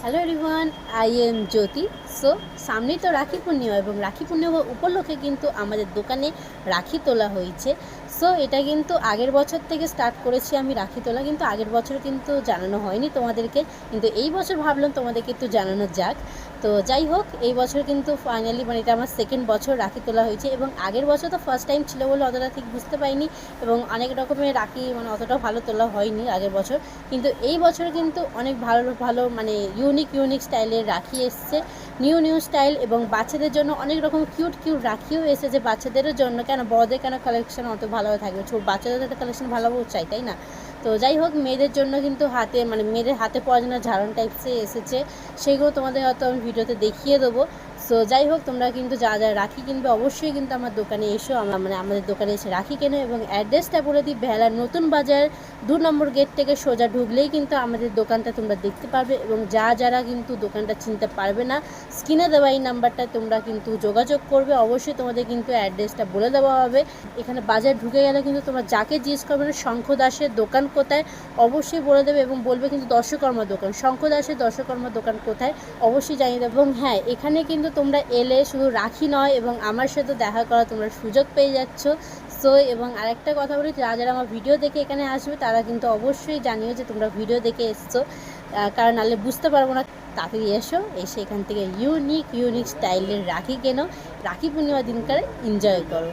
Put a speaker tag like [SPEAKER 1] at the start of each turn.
[SPEAKER 1] Hello everyone, I am Jyoti. So সামনেই তো রাখি পূর্ণিমা এবং রাখি পূর্ণিমা উপলক্ষে কিন্তু আমাদের দোকানে রাখি তোলা হয়েছে। সো এটা কিন্তু আগের বছর থেকে স্টার্ট করেছি আমি রাখি তোলা, কিন্তু আগের বছর কিন্তু জানানো হয়নি তোমাদেরকে, কিন্তু এই বছর ভাবলাম তোমাদেরকে একটু জানানো যাক। তো যাই হোক, এই বছর কিন্তু ফাইনালি মানে এটা আমার সেকেন্ড বছর রাখি তোলা হয়েছে, এবং আগের বছর তো ফার্স্ট টাইম ছিল বলে অতটা ঠিক বুঝতে পারিনি, এবং অনেক রকমের রাখি মানে অতটা ভালো তোলা হয়নি আগের বছর। কিন্তু এই বছর কিন্তু অনেক ভালো ভালো মানে ইউনিক স্টাইলের রাখি এসছে, নিউ স্টাইল, এবং বাচ্চাদের জন্য অনেক রকম কিউট রাখিও এসেছে বাচ্চাদেরও জন্য। কেন বড়দের কেন কালেকশন অত ভালো থাকবে, ছোট বাচ্চাদের তো কালেকশন ভালো চাই, তাই না? তো যাই হোক, মেয়েদের জন্য কিন্তু হাতে মানে মেয়েদের হাতে পাওয়া জন্য ঝাড়ন টাইপসে এসেছে, সেগুলো তোমাদের হয়তো আমি ভিডিওতে দেখিয়ে দেবো। সো যাই হোক, তোমরা কিন্তু যা রাখি কিনবে অবশ্যই কিন্তু আমার দোকানে এসো, আমাদের দোকানে এসে রাখি কেনো। এবং অ্যাড্রেসটা বলে দিই, ভেলার নতুন বাজার 2 নম্বর গেট থেকে সোজা ঢুকলেই কিন্তু আমাদের দোকানটা তোমরা দেখতে পারবে। এবং যারা কিন্তু দোকানটা চিনতে পারবে না, স্ক্রিনে দেওয়া এই নাম্বারটা তোমরা কিন্তু যোগাযোগ করবে, অবশ্যই তোমাদের কিন্তু অ্যাড্রেসটা বলে দেওয়া হবে। এখানে বাজার ঢুকে গেলে কিন্তু তোমরা যাকে জিজ্ঞেস করবে না শঙ্খ দাসের দোকান কোথায়, অবশ্যই বলে দেবে, এবং বলবে কিন্তু দর্শকর্মা দোকান, শঙ্খ দাসের দর্শকর্মা দোকান কোথায় অবশ্যই জানিয়ে দেবে। এবং হ্যাঁ, এখানে কিন্তু তোমরা এলে শুধু রাখি নয়, এবং আমার সাথে দেখা করা তোমরা সুযোগ পেয়ে যাচ্ছ। সো এবং আরেকটা কথা বলি, যারা আমার ভিডিও দেখে এখানে আসবে তারা কিন্তু অবশ্যই জানিও যে তোমরা ভিডিও দেখে এসছো, কারণ নাহলে বুঝতে পারবো না। তাড়াতাড়ি এসে এখান থেকে ইউনিক স্টাইলের রাখি কেনো, রাখি পূর্ণিমা দিনকার এনজয় করো।